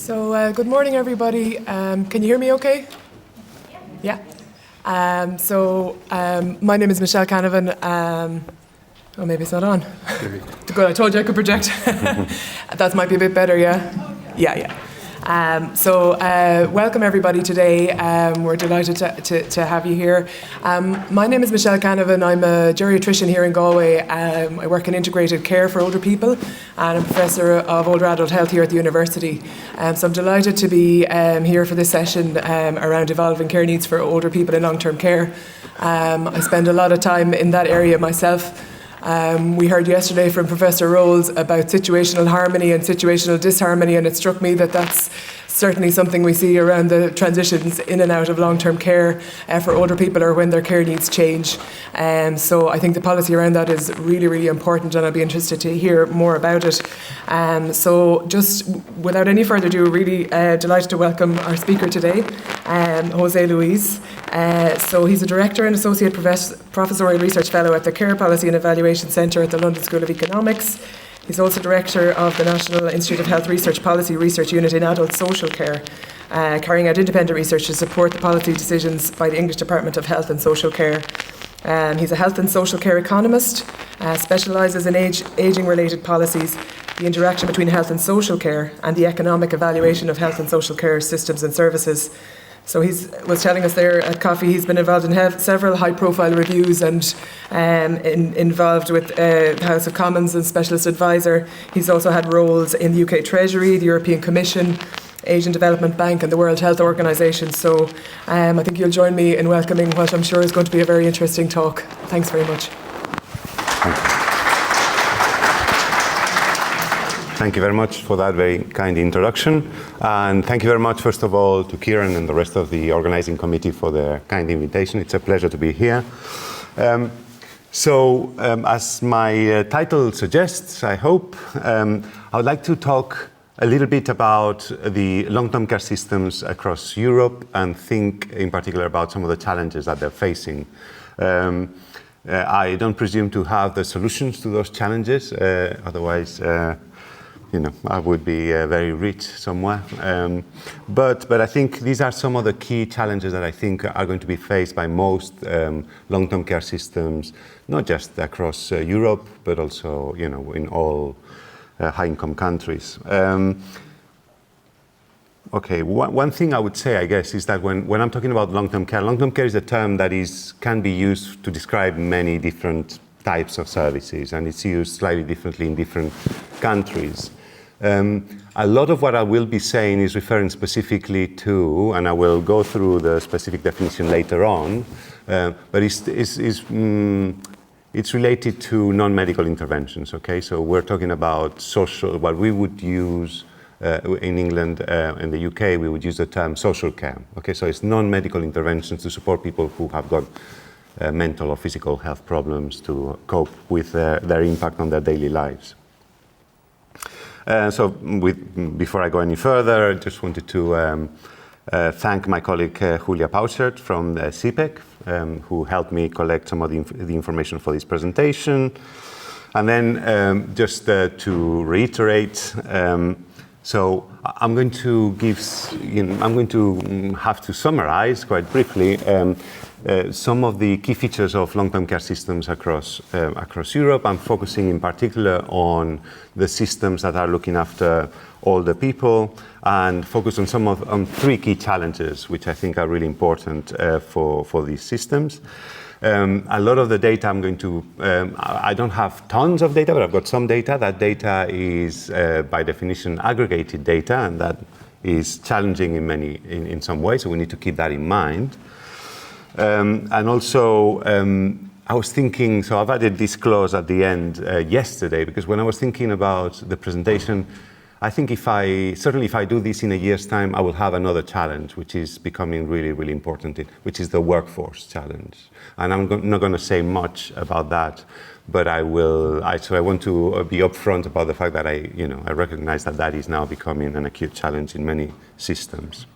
So good morning, everybody. Can you hear me okay? Yeah. My name is Michelle Canavan. Oh, maybe it's not on. Good, I told you I could project. That might be a bit better, yeah? Yeah. Welcome everybody today. We're delighted to have you here. My name is Michelle Canavan. I'm a geriatrician here in Galway. I work in integrated care for older people, and I'm a professor of older adult health here at the university. So I'm delighted to be here for this session around evolving care needs for older people in long-term care. I spend a lot of time in that area myself. We heard yesterday from Professor Rolls about situational harmony and situational disharmony, and it struck me that that's certainly something we see around the transitions in and out of long-term care for older people or when their care needs change. So I think the policy around that is really, really important, and I'd be interested to hear more about it. So just without any further ado, really delighted to welcome our speaker today, José Luis. So he's a Director and Associate Professorial Research Fellow at the Care Policy and Evaluation Centre at the London School of Economics. He's also Director of the National Institute of Health Research Policy Research Unit in Adult Social Care, carrying out independent research to support the policy decisions by the English Department of Health and Social Care. He's a health and social care economist, specialises in ageing-related policies, the interaction between health and social care, and the economic evaluation of health and social care systems and services. So he was telling us there at coffee he's been involved in several high-profile reviews and involved with the House of Commons and Specialist Advisor. He's also had roles in the UK Treasury, the European Commission, Asian Development Bank and the World Health Organization. So I think you'll join me in welcoming what I'm sure is going to be a very interesting talk. Thanks very much. Thank you very much for that very kind introduction. And thank you very much, first of all, to Kieran and the rest of the organizing committee for the kind invitation. It's a pleasure to be here. As my title suggests, I hope, I would like to talk a little bit about the long-term care systems across Europe and think in particular about some of the challenges that they're facing. I don't presume to have the solutions to those challenges, otherwise I would be very rich somewhere. But I think these are some of the key challenges that I think are going to be faced by most long-term care systems, not just across Europe, but also, in all high-income countries. One thing I would say, I guess, is that when I'm talking about long-term care is a term that can be used to describe many different types of services, and it's used slightly differently in different countries. A lot of what I will be saying is referring specifically to, and I will go through the specific definition later on, but it's related to non-medical interventions, okay? So we're talking about what we would use in England, in the UK, we would use the term social care, okay? So it's non-medical interventions to support people who have got mental or physical health problems to cope with their impact on their daily lives. Before I go any further, I just wanted to thank my colleague Julia Pauschert from the CPEC, who helped me collect some of the information for this presentation. And then just to reiterate, so I'm going to have to summarize quite briefly some of the key features of long-term care systems across Europe. I'm focusing in particular on the systems that are looking after older people, and focus on three key challenges, which I think are really important for these systems. A lot of the data I don't have tons of data, but I've got some data. That data is, by definition, aggregated data, and that is challenging in some ways, so we need to keep that in mind. And also, I was thinking, so I've added this clause at the end yesterday, because when I was thinking about the presentation, I think if I do this in a year's time, I will have another challenge, which is becoming really, really important, which is the workforce challenge. And I'm not going to say much about that, but I want to be upfront about the fact that I recognize that is now becoming an acute challenge in many systems.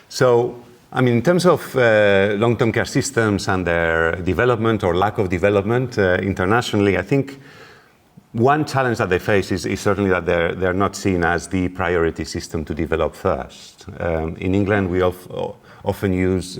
So, in terms of long-term care systems and their development or lack of development internationally, I think one challenge that they face is certainly that they're not seen as the priority system to develop first. In England, we often use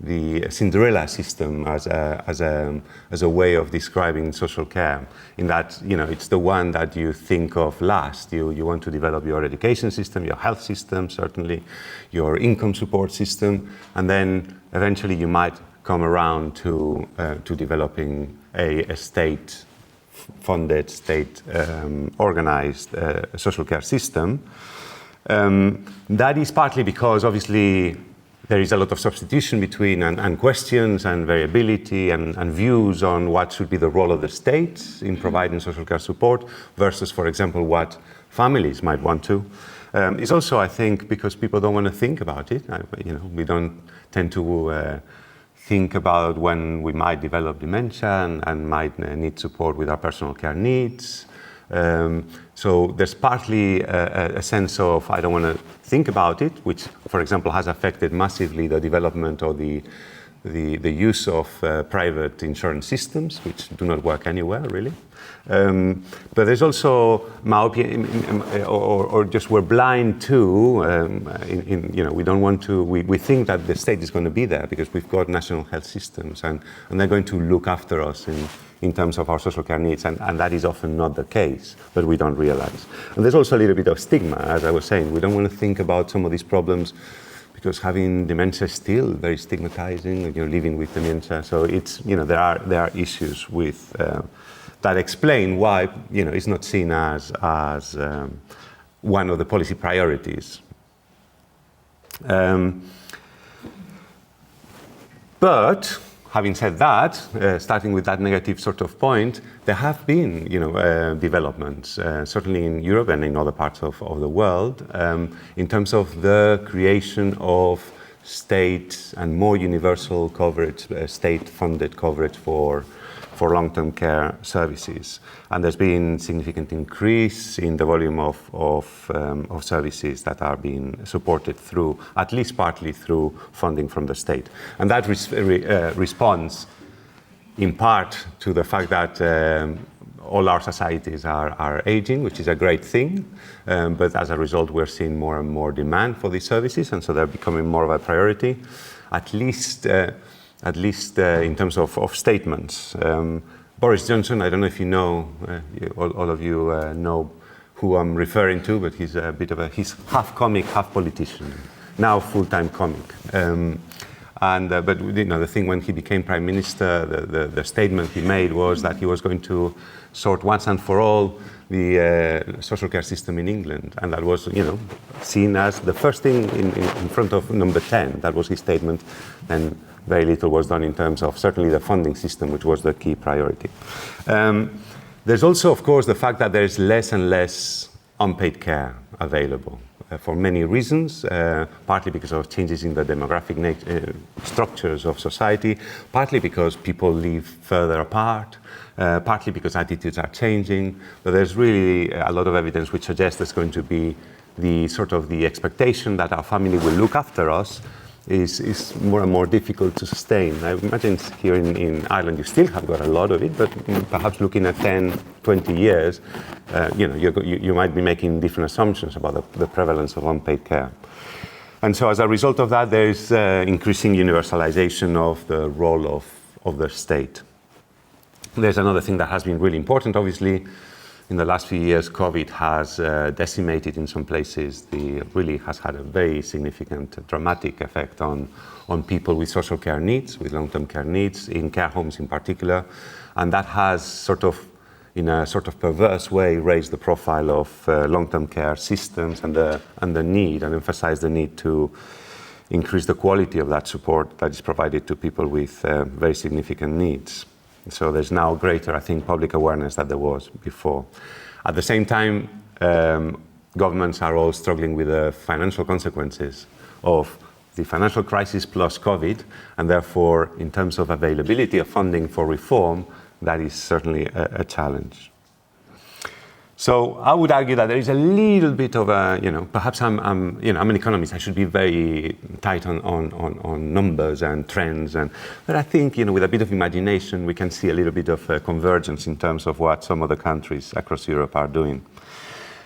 the Cinderella system as a way of describing social care, in that, you know, it's the one that you think of last. You want to develop your education system, your health system, certainly, your income support system, and then eventually you might come around to developing a state-funded, state-organized social care system. That is partly because, obviously, there is a lot of substitution between and questions and variability and views on what should be the role of the state in providing social care support versus, for example, what families might want to. It's also, I think, because people don't want to think about it. You know, we don't tend to think about when we might develop dementia and might need support with our personal care needs. So there's partly a sense of I don't want to think about it, which, for example, has affected massively the development or the use of private insurance systems, which do not work anywhere, really. But there's also myopia, or just we're blind to, you know, we don't want to, we think that the state is going to be there because we've got national health systems and they're going to look after us in terms of our social care needs, and that is often not the case, but we don't realize. And there's also a little bit of stigma, as I was saying. We don't want to think about some of these problems because having dementia is still very stigmatizing, you know, living with dementia. So it's, you know, there are issues with that explain why, you know, it's not seen as one of the policy priorities. But having said that, starting with that negative sort of point, there have been, you know, developments, certainly in Europe and in other parts of the world, in terms of the creation of state and more universal coverage, state-funded coverage for long-term care services. And there's been significant increase in the volume of services that are being supported through, at least partly through funding from the state. And that responds in part to the fact that all our societies are aging, which is a great thing. But as a result, we're seeing more and more demand for these services, and so they're becoming more of a priority, at least in terms of statements. Boris Johnson, I don't know if you know, all of you know who I'm referring to, but he's a bit of he's half comic, half politician, now full-time comic. But you know, the thing when he became prime minister, the statement he made was that he was going to sort once and for all the social care system in England, and that was, you know, seen as the first thing in front of number 10. That was his statement, and very little was done in terms of certainly the funding system, which was the key priority. There's also, of course, the fact that there's less and less unpaid care available for many reasons, partly because of changes in the demographic structures of society, partly because people live further apart, partly because attitudes are changing. But there's really a lot of evidence which suggests there's going to be the expectation that our family will look after us is more and more difficult to sustain. I imagine here in Ireland you still have got a lot of it, but perhaps looking at 10, 20 years, you know, you might be making different assumptions about the prevalence of unpaid care. And so as a result of that, there is increasing universalization of the role of the state. There's another thing that has been really important, obviously. In the last few years, COVID has decimated in some places. Really has had a very significant, dramatic effect on people with social care needs, with long-term care needs, in care homes in particular. And that has sort of, in a sort of perverse way, raised the profile of long-term care systems and the need, and emphasized the need to increase the quality of that support that is provided to people with very significant needs. So there's now greater, I think, public awareness than there was before. At the same time, governments are all struggling with the financial consequences of the financial crisis plus COVID, and therefore, in terms of availability of funding for reform, that is certainly a challenge. So I would argue that there is a little bit of a, perhaps I'm an economist. I should be very tight on numbers and trends, but I think, with a bit of imagination, we can see a little bit of convergence in terms of what some other countries across Europe are doing.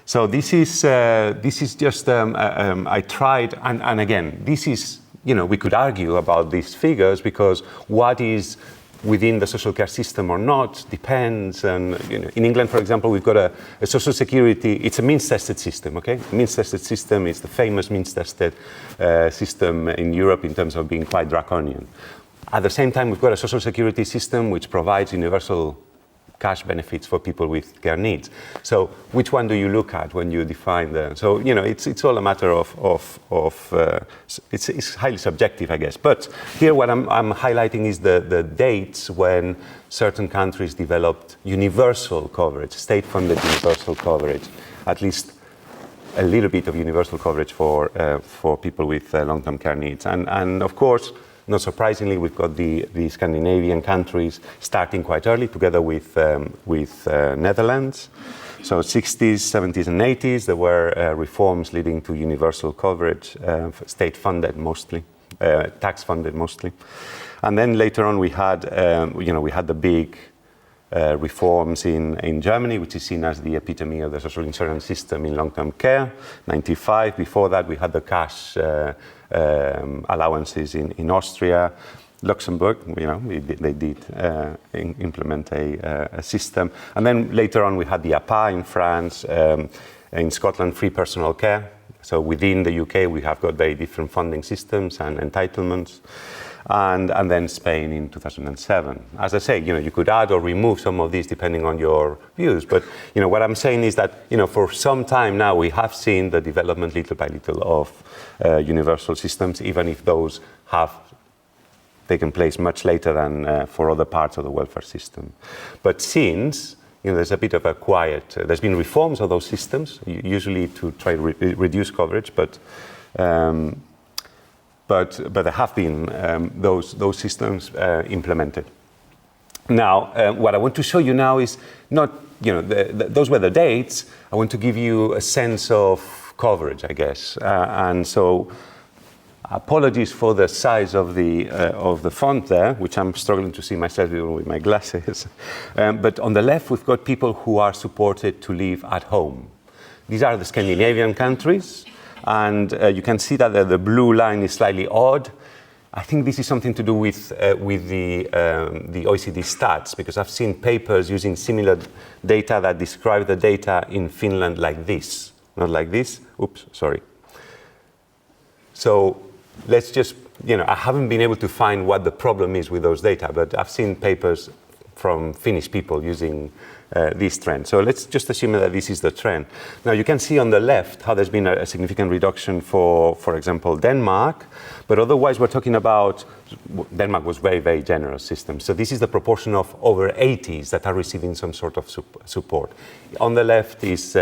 So this is just I tried, and again, this is we could argue about these figures because what is within the social care system or not depends. And in England, for example, we've got a social security. It's a means-tested system. Okay, means-tested system is the famous means-tested system in Europe in terms of being quite draconian. At the same time, we've got a social security system which provides universal cash benefits for people with care needs. So which one do you look at when you define the? So it's all a matter of it's highly subjective, I guess. But here, what I'm highlighting is the dates when certain countries developed universal coverage, state-funded universal coverage, at least a little bit of universal coverage for people with long-term care needs, and of course. Not surprisingly, we've got the Scandinavian countries starting quite early, together with Netherlands. So 60s, 70s, and 80s, there were reforms leading to universal coverage, state-funded mostly, tax-funded mostly. And then later on, we had the big reforms in Germany, which is seen as the epitome of the social insurance system in long-term care. 95. Before that, we had the cash allowances in Austria. Luxembourg, they did implement a system. And then later on, we had the APA in France, in Scotland, free personal care. So within the UK, we have got very different funding systems and entitlements. And then Spain in 2007. As I say, you could add or remove some of these depending on your views. But what I'm saying is that for some time now we have seen the development little by little of universal systems, even if those have taken place much later than for other parts of the welfare system. But since there's a bit of a quiet, there's been reforms of those systems, usually to try to reduce coverage, but there have been those systems implemented. Now, what I want to show you now is not, those were the dates. I want to give you a sense of coverage, I guess. And so, apologies for the size of the font there, which I'm struggling to see myself even with my glasses. But on the left, we've got people who are supported to live at home. These are the Scandinavian countries. And you can see that the blue line is slightly odd. I think this is something to do with the OECD stats, because I've seen papers using similar data that describe the data in Finland like this, not like this. Oops, sorry. So let's just, I haven't been able to find what the problem is with those data, but I've seen papers from Finnish people using this trend. So let's just assume that this is the trend. Now you can see on the left how there's been a significant reduction for example, Denmark, but otherwise we're talking about, Denmark was very, very generous system. So this is the proportion of over 80s that are receiving some sort of support. On the left is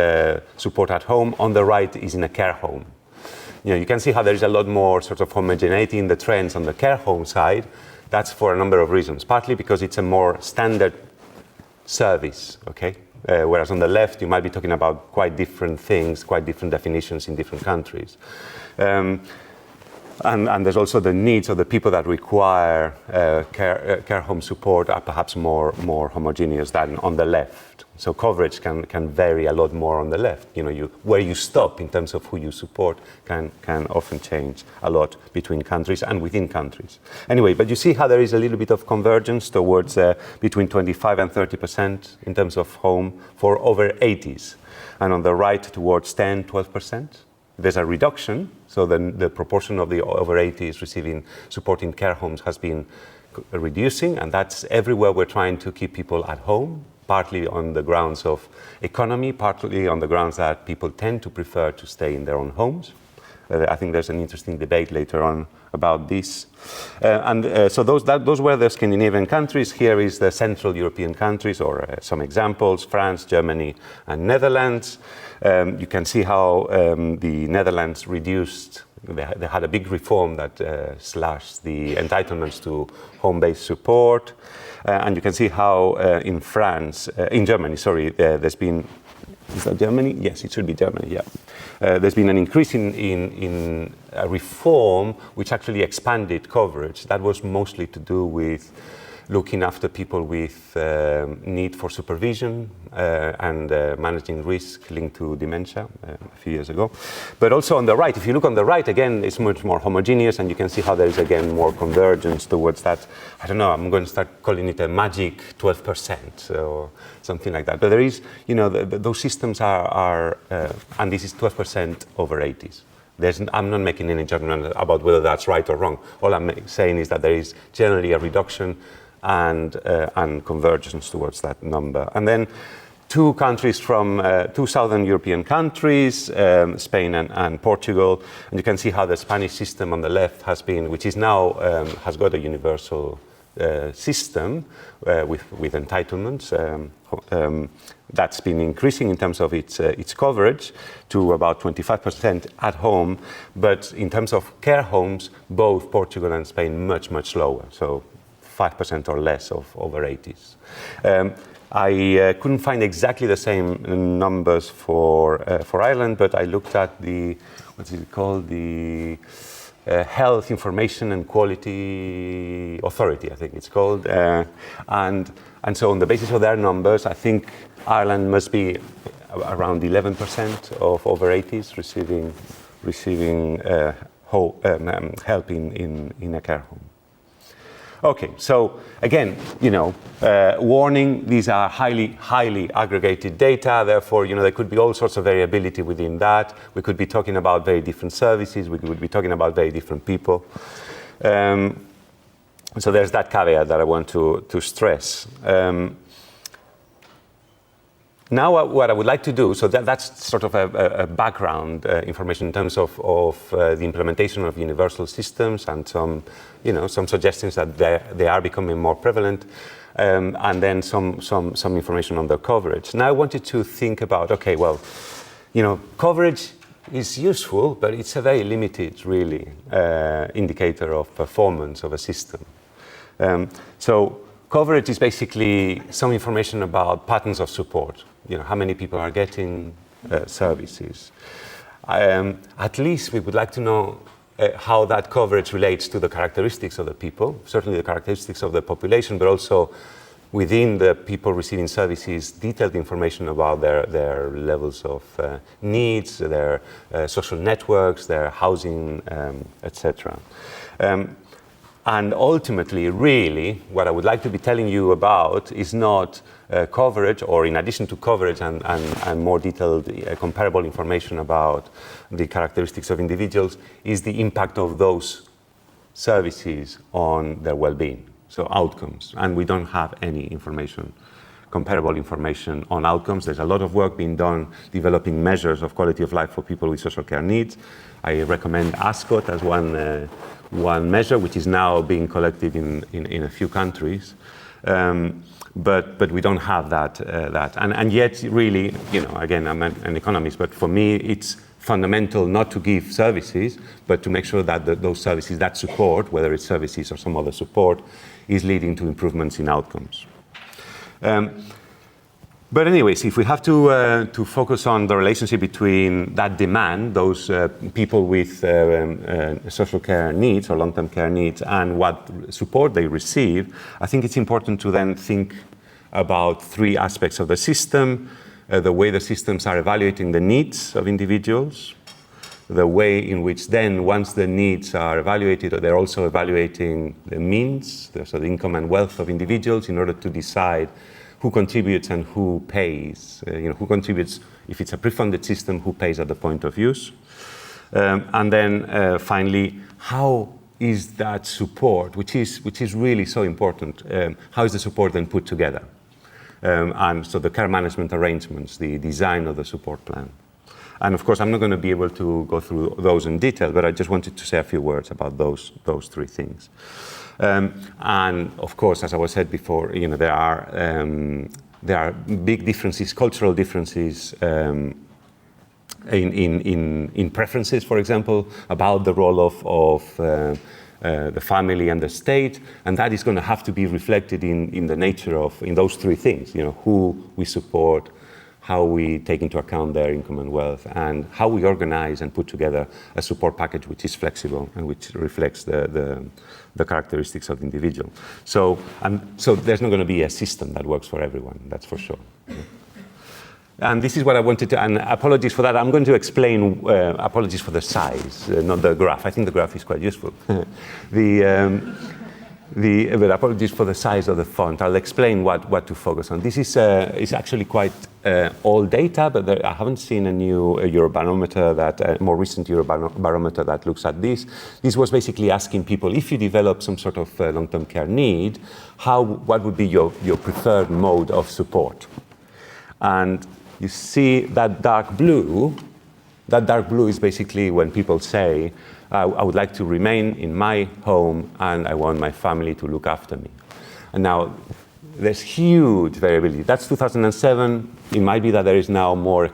support at home, on the right is in a care home. You can see how there is a lot more sort of homogeneity in the trends on the care home side. That's for a number of reasons, partly because it's a more standard service, okay? Whereas on the left, you might be talking about quite different things, quite different definitions in different countries. And there's also the needs of the people that require care home support are perhaps more homogeneous than on the left. So coverage can vary a lot more on the left. Where you stop in terms of who you support can often change a lot between countries and within countries. Anyway, but you see how there is a little bit of convergence towards between 25 and 30% in terms of home for over 80s. And on the right towards 10, 12%. There's a reduction, so the proportion of the over 80s receiving support in care homes has been reducing, and that's everywhere we're trying to keep people at home, partly on the grounds of economy, partly on the grounds that people tend to prefer to stay in their own homes. I think there's an interesting debate later on about this. So those were the Scandinavian countries. Here is the Central European countries, or some examples, France, Germany, and Netherlands. You can see how the Netherlands reduced, they had a big reform that slashed the entitlements to home-based support. And you can see how in Germany, there's been Is that Germany? Yes, it should be Germany, yeah. There's been an increase in reform which actually expanded coverage. That was mostly to do with looking after people with need for supervision and managing risk linked to dementia a few years ago. But also on the right, if you look on the right, again, it's much more homogeneous, and you can see how there is, again, more convergence towards that. I don't know, I'm going to start calling it a magic 12% or something like that. But there is, those systems are and this is 12% over 80s. I'm not making any judgment about whether that's right or wrong. All I'm saying is that there is generally a reduction and convergence towards that number. And then two southern European countries, Spain and Portugal, and you can see how the Spanish system on the left has been, which is now has got a universal system with entitlements. That's been increasing in terms of its coverage to about 25% at home, but in terms of care homes, both Portugal and Spain much lower. So 5% or less of over 80s. I couldn't find exactly the same numbers for Ireland, but I looked at the Health Information and Quality Authority, I think it's called, and so on the basis of their numbers, I think Ireland must be around 11% of over 80s receiving help in a care home. Okay, so again, warning, these are highly aggregated data, therefore, there could be all sorts of variability within that. We could be talking about very different services, we could be talking about very different people. So there's that caveat that I want to stress. Now, what I would like to do, so that's sort of a background information in terms of the implementation of universal systems and some suggestions that they are becoming more prevalent, and then some information on their coverage. Now, I wanted to think about, okay, well, coverage is useful, but it's a very limited, really, indicator of performance of a system. So coverage is basically some information about patterns of support. How many people are getting services. At least we would like to know how that coverage relates to the characteristics of the people, certainly the characteristics of the population, but also within the people receiving services, detailed information about their levels of needs, their social networks, their housing, etc. And ultimately, really, what I would like to be telling you about is not coverage, or in addition to coverage and more detailed comparable information about the characteristics of individuals, is the impact of those services on their well-being, so outcomes. And we don't have any comparable information on outcomes. There's a lot of work being done developing measures of quality of life for people with social care needs. I recommend ASCRU as one measure, which is now being collected in a few countries. But we don't have that. And yet, really, again, I'm an economist, but for me, it's fundamental not to give services, but to make sure that those services, that support, whether it's services or some other support, is leading to improvements in outcomes. But anyways, if we have to focus on the relationship between that demand, those people with social care needs or long-term care needs, and what support they receive, I think it's important to then think about three aspects of the system: the way the systems are evaluating the needs of individuals, the way in which then, once the needs are evaluated, they're also evaluating the means, so the income and wealth of individuals, in order to decide who contributes and who pays. Who contributes, if it's a pre-funded system, who pays at the point of use. And then finally, how is that support, which is really so important, how is the support then put together? And so the care management arrangements, the design of the support plan. And of course, I'm not going to be able to go through those in detail, but I just wanted to say a few words about those three things. And of course, as I was said before, there are big differences, cultural differences in preferences, for example, about the role of the family and the state, and that is going to have to be reflected in the nature of those three things. Who we support, how we take into account their income and wealth, and how we organize and put together a support package which is flexible and which reflects the characteristics of the individual. So there's not going to be a system that works for everyone, that's for sure. And this is what I wanted to, and apologies for that. I'm going to explain, apologies for the size, not the graph. I think the graph is quite useful. But apologies for the size of the font. I'll explain what to focus on. This is actually quite old data, but I haven't seen a new Eurobarometer, more recent Eurobarometer that looks at this. This was basically asking people, if you develop some sort of long-term care need, what would be your preferred mode of support? And you see that dark blue. That dark blue is basically when people say, I would like to remain in my home and I want my family to look after me. And now there's huge variability. That's 2007. It might be that there is now more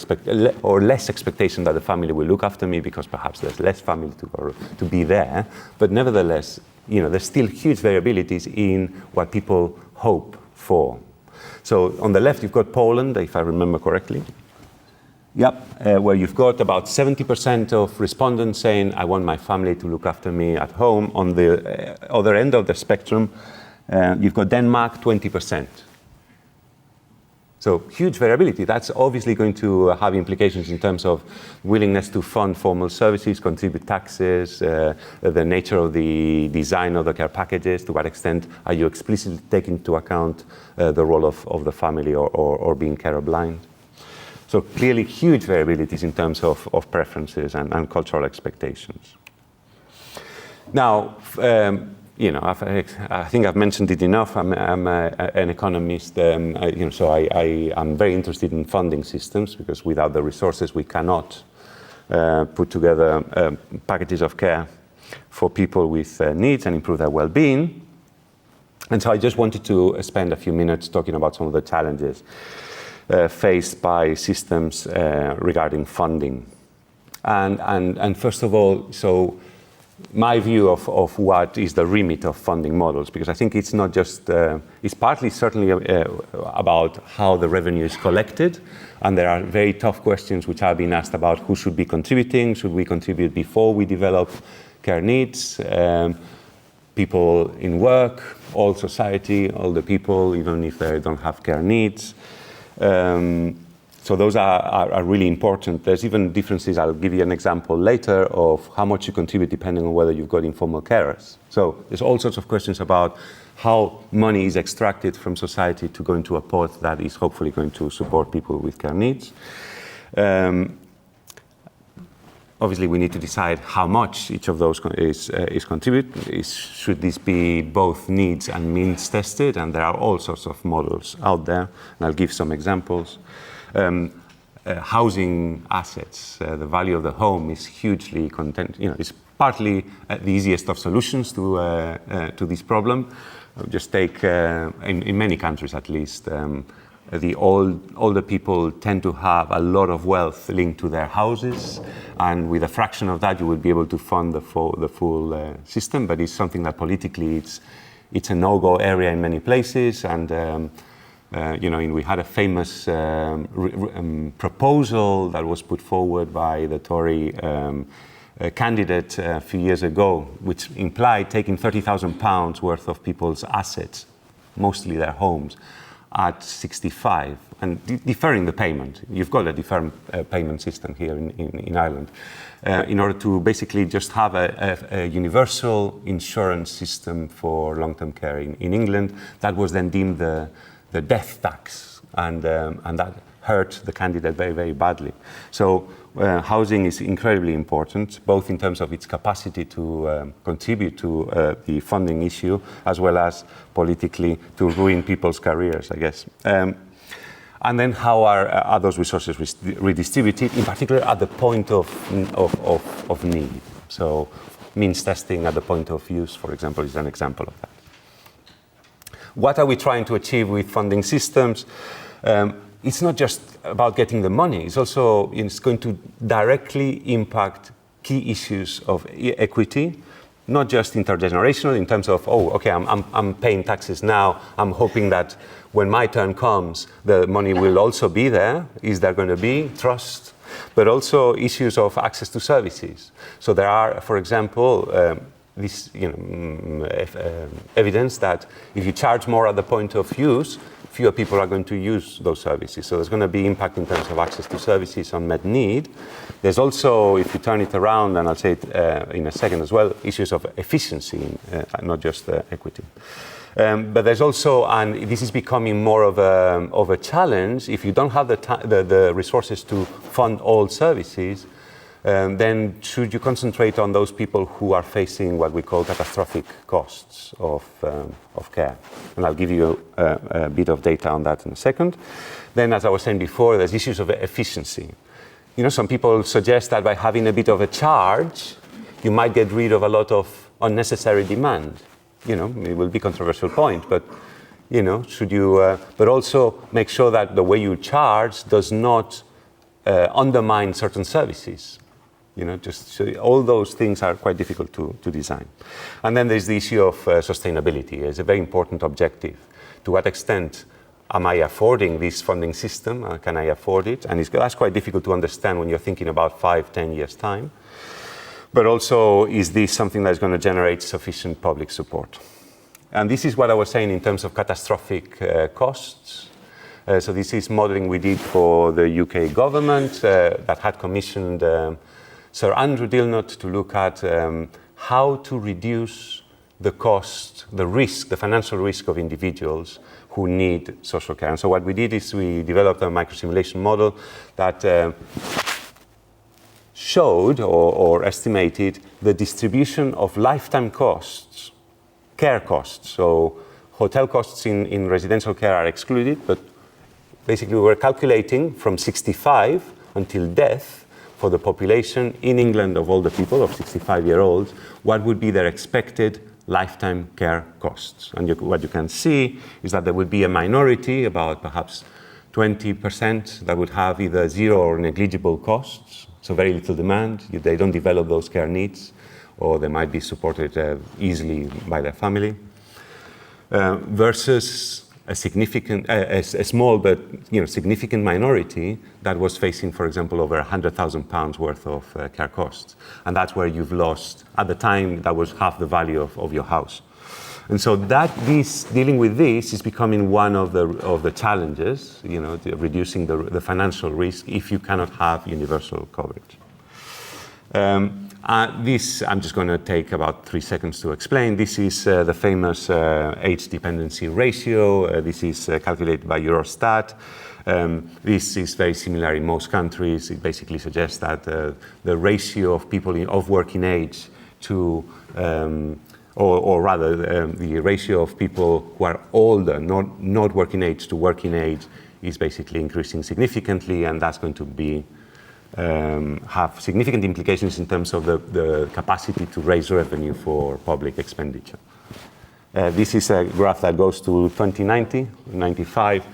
or less expectation that the family will look after me because perhaps there's less family to be there. But nevertheless, there's still huge variabilities in what people hope for. So on the left, you've got Poland, if I remember correctly. Yep, where you've got about 70% of respondents saying, I want my family to look after me at home. On the other end of the spectrum, you've got Denmark, 20%. So huge variability. That's obviously going to have implications in terms of willingness to fund formal services, contribute taxes, the nature of the design of the care packages, to what extent are you explicitly taking into account the role of the family or being carer blind. So clearly huge variabilities in terms of preferences and cultural expectations. Now, I think I've mentioned it enough. I'm an economist, so I'm very interested in funding systems because without the resources we cannot put together packages of care for people with needs and improve their well-being. And so I just wanted to spend a few minutes talking about some of the challenges faced by systems regarding funding. And first of all, so my view of what is the remit of funding models, because I think it's not just, it's partly certainly about how the revenue is collected, and there are very tough questions which are being asked about who should be contributing. Should we contribute before we develop care needs? People in work, all society, all the people, even if they don't have care needs. So those are really important. There's even differences. I'll give you an example later of how much you contribute depending on whether you've got informal carers. So there's all sorts of questions about how money is extracted from society to go into a pot that is hopefully going to support people with care needs. Obviously, we need to decide how much each of those is contributed. Should this be both needs and means tested? And there are all sorts of models out there, and I'll give some examples. Housing assets, the value of the home is hugely it's partly the easiest of solutions to this problem. Just take, in many countries at least, the older people tend to have a lot of wealth linked to their houses, and with a fraction of that you will be able to fund the full system, but it's something that politically it's a no-go area in many places, and we had a famous proposal that was put forward by the Tory candidate a few years ago, which implied taking £30,000 worth of people's assets, mostly their homes, at 65 and deferring the payment. You've got a deferred payment system here in Ireland in order to basically just have a universal insurance system for long-term care in England. That was then deemed the death tax, and that hurt the candidate very, very badly. So housing is incredibly important, both in terms of its capacity to contribute to the funding issue, as well as politically to ruin people's careers, I guess. And then how are those resources redistributed, in particular at the point of need? So means testing at the point of use, for example, is an example of that. What are we trying to achieve with funding systems? It's not just about getting the money. It's going to directly impact key issues of equity, not just intergenerational in terms of, oh, okay, I'm paying taxes now. I'm hoping that when my turn comes, the money will also be there. Is there going to be trust? But also issues of access to services. So there are, for example, this evidence that if you charge more at the point of use, fewer people are going to use those services. So there's going to be impact in terms of access to services, unmet need. There's also, if you turn it around, and I'll say it in a second as well, issues of efficiency, not just equity. But there's also, and this is becoming more of a challenge, if you don't have the resources to fund all services, then should you concentrate on those people who are facing what we call catastrophic costs of care? And I'll give you a bit of data on that in a second. Then, as I was saying before, there's issues of efficiency. Some people suggest that by having a bit of a charge, you might get rid of a lot of unnecessary demand. It will be a controversial point, but, should you, but also make sure that the way you charge does not undermine certain services. All those things are quite difficult to design. And then there's the issue of sustainability. It's a very important objective. To what extent am I affording this funding system? Can I afford it? And that's quite difficult to understand when you're thinking about 5-10 years' time. But also, is this something that's going to generate sufficient public support? And this is what I was saying in terms of catastrophic costs. So this is modeling we did for the UK government that had commissioned Sir Andrew Dilnot to look at how to reduce the cost, the risk, the financial risk of individuals who need social care. And so what we did is we developed a microsimulation model that showed or estimated the distribution of lifetime costs, care costs. So hotel costs in residential care are excluded, but basically we were calculating from 65 until death for the population in England of all the people of 65-year-olds, what would be their expected lifetime care costs. And what you can see is that there would be a minority, about perhaps 20%, that would have either zero or negligible costs, so very little demand. They don't develop those care needs, or they might be supported easily by their family, versus a small but significant minority that was facing, for example, over £100,000 worth of care costs, and that's where you've lost. At the time, that was half the value of your house, and so dealing with this is becoming one of the challenges. Reducing the financial risk if you cannot have universal coverage. This, I'm just going to take about 3 seconds to explain. This is the famous age dependency ratio. This is calculated by Eurostat. This is very similar in most countries. It basically suggests that the ratio of people of working age to, or rather, the ratio of people who are older, not working age to working age, is basically increasing significantly, and that's going to be have significant implications in terms of the capacity to raise revenue for public expenditure. This is a graph that goes to 2090, 95.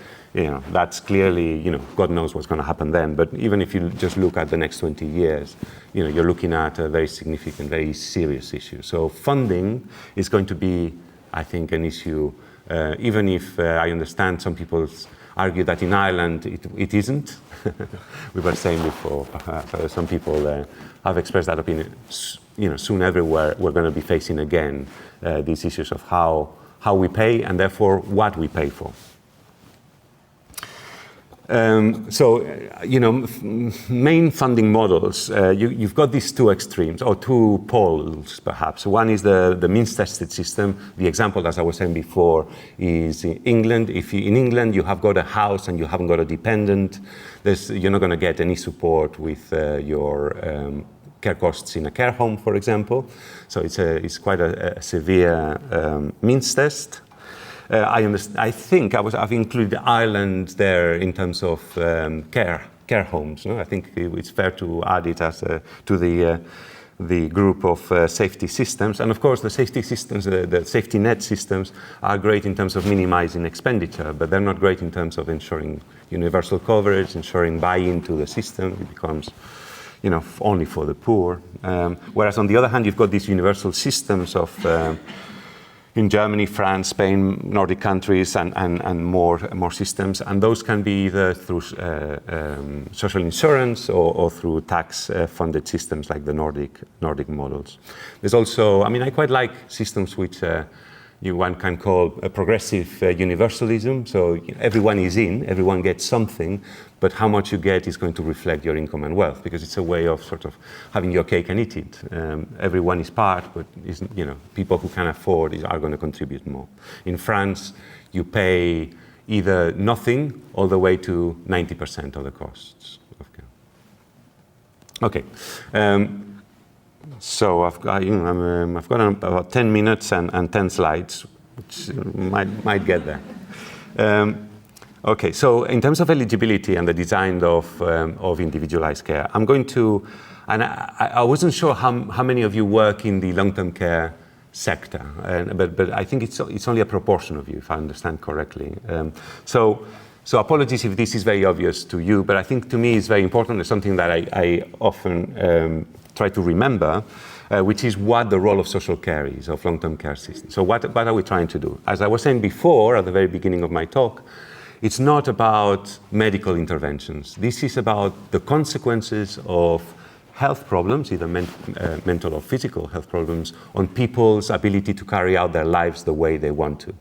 That's clearly, God knows what's going to happen then. But even if you just look at the next 20 years, you're looking at a very significant, very serious issue. So funding is going to be, I think, an issue, even if I understand some people argue that in Ireland it isn't. We were saying before, some people have expressed that opinion. Soon everywhere we're going to be facing again these issues of how we pay and therefore what we pay for. Main funding models, you've got these two extremes, or two poles, perhaps. One is the means-tested system. The example, as I was saying before, is in England. If in England you have got a house and you haven't got a dependent, you're not going to get any support with your care costs in a care home, for example. So it's quite a severe means test. I think I've included Ireland there in terms of care homes. No? I think it's fair to add it as to the group of safety systems. And of course, the safety systems, the safety net systems, are great in terms of minimizing expenditure, but they're not great in terms of ensuring universal coverage, ensuring buy-in to the system. It becomes, only for the poor. Whereas on the other hand, you've got these universal systems of in Germany, France, Spain, Nordic countries, and more systems, and those can be either through social insurance or through tax-funded systems like the Nordic models. There's also, I quite like systems which one can call a progressive universalism. So everyone is in, everyone gets something, but how much you get is going to reflect your income and wealth, because it's a way of sort of having your cake and eat it. Everyone is part, but people who can afford are going to contribute more. In France, you pay either nothing all the way to 90% of the costs. Okay. So I've got about 10 minutes and 10 slides, which might get there. Okay, so in terms of eligibility and the design of individualized care, I'm going to, and I wasn't sure how many of you work in the long-term care sector, but I think it's only a proportion of you, if I understand correctly. So apologies if this is very obvious to you, but I think to me it's very important. It's something that I often try to remember, which is what the role of social care is, of long-term care systems. So what are we trying to do? As I was saying before, at the very beginning of my talk, it's not about medical interventions. This is about the consequences of health problems, either mental or physical health problems, on people's ability to carry out their lives the way they want to.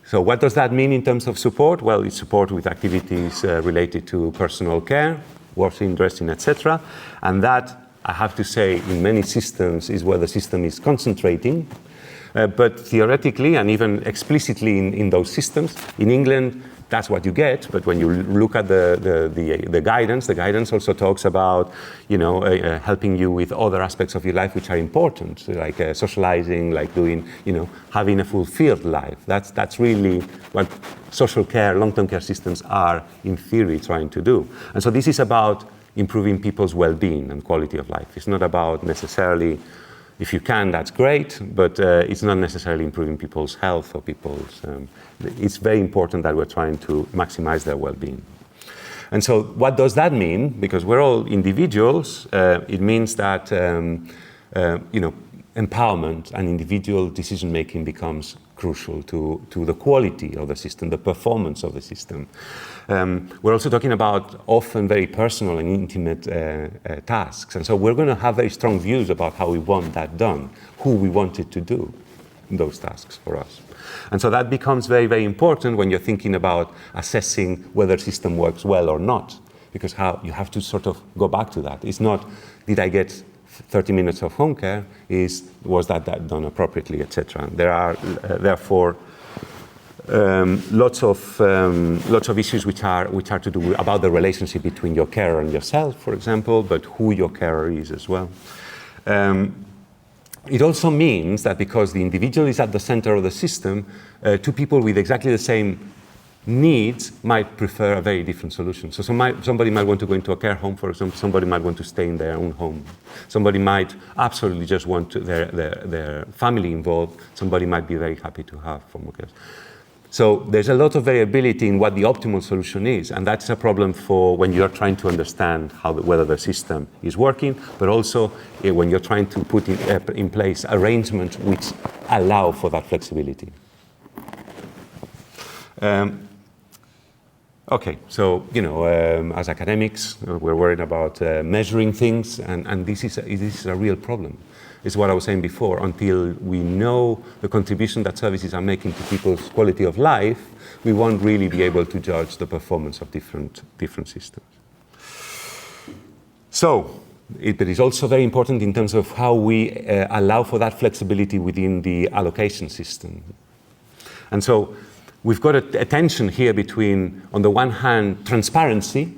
So what does that mean in terms of support? Well, it's support with activities related to personal care, washing, dressing, etc. And that, I have to say, in many systems is where the system is concentrating. But theoretically and even explicitly in those systems, in England, that's what you get. But when you look at the guidance also talks about, helping you with other aspects of your life which are important, like socializing, like doing, having a fulfilled life. That's really what social care, long-term care systems are, in theory, trying to do. And so this is about improving people's well-being and quality of life. It's not about necessarily, if you can, that's great, but it's not necessarily improving people's health or people's... it's very important that we're trying to maximize their well-being. And so what does that mean? Because we're all individuals, it means that, empowerment and individual decision-making becomes crucial to the quality of the system, the performance of the system. We're also talking about often very personal and intimate tasks. And so we're going to have very strong views about how we want that done, who we want it to do those tasks for us. And so that becomes very, very important when you're thinking about assessing whether the system works well or not, because you have to sort of go back to that. It's not, did I get 30 minutes of home care, was that done appropriately, etc. There are, therefore, lots of issues which are to do about the relationship between your carer and yourself, for example, but who your carer is as well. It also means that because the individual is at the center of the system, two people with exactly the same needs might prefer a very different solution. So somebody might want to go into a care home, for example. Somebody might want to stay in their own home. Somebody might absolutely just want their family involved. Somebody might be very happy to have formal care. So there's a lot of variability in what the optimal solution is, and that's a problem for when you're trying to understand whether the system is working, but also when you're trying to put in place arrangements which allow for that flexibility. Okay, so, as academics, we're worried about measuring things, and this is a real problem. It's what I was saying before. Until we know the contribution that services are making to people's quality of life, we won't really be able to judge the performance of different systems. So, it is also very important in terms of how we allow for that flexibility within the allocation system. And so, we've got a tension here between, on the one hand, transparency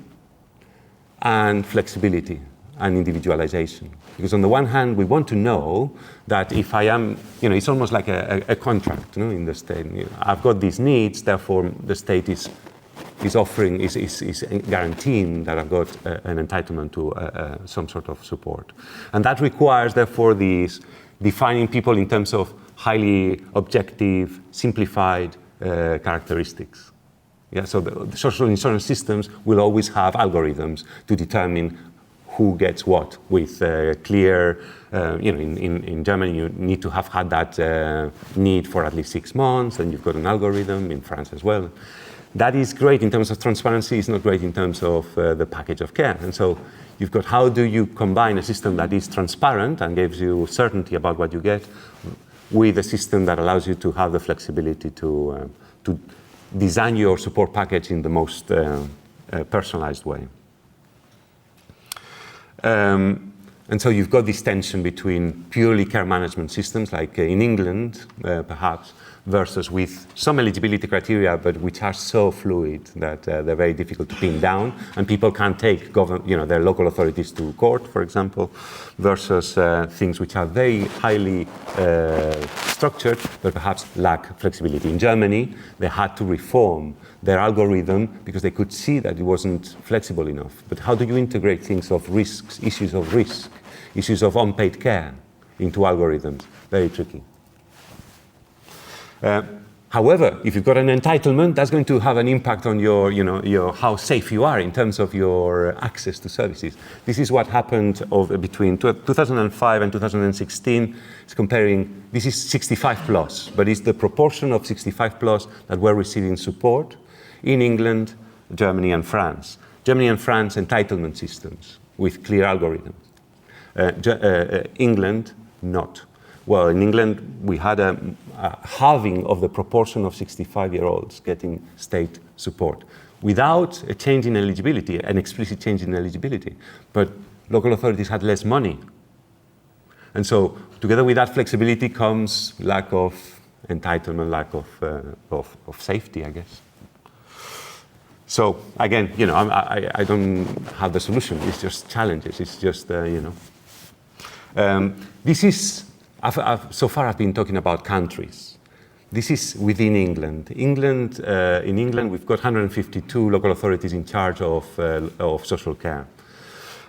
and flexibility and individualization. Because on the one hand, we want to know that if I am, it's almost like a contract, in the state. I've got these needs, therefore the state is guaranteeing that I've got an entitlement to some sort of support. And that requires, therefore, these defining people in terms of highly objective, simplified characteristics. Yeah, so the social insurance systems will always have algorithms to determine who gets what, with clear, in Germany you need to have had that need for at least 6 months, and you've got an algorithm in France as well. That is great in terms of transparency, it's not great in terms of the package of care. And so you've got how do you combine a system that is transparent and gives you certainty about what you get with a system that allows you to have the flexibility to design your support package in the most personalized way. And so you've got this tension between purely care management systems, like in England, perhaps, versus with some eligibility criteria, but which are so fluid that they're very difficult to pin down, and people can't take their local authorities to court, for example, versus things which are very highly structured, but perhaps lack flexibility. In Germany, they had to reform their algorithm because they could see that it wasn't flexible enough. But how do you integrate things of risks, issues of risk, issues of unpaid care into algorithms? Very tricky. However, if you've got an entitlement, that's going to have an impact on your how safe you are in terms of your access to services. This is what happened between 2005 and 2016. It's comparing, this is 65 plus, but it's the proportion of 65 plus that were receiving support in England, Germany, and France. Germany and France entitlement systems with clear algorithms. England, not. Well, in England, we had a halving of the proportion of 65-year-olds getting state support without a change in eligibility, an explicit change in eligibility. But local authorities had less money. And so together with that flexibility comes lack of entitlement, lack of safety, I guess. So again, I don't have the solution. It's just challenges. It's just, this is, so far I've been talking about countries. This is within England. In England, we've got 152 local authorities in charge of social care.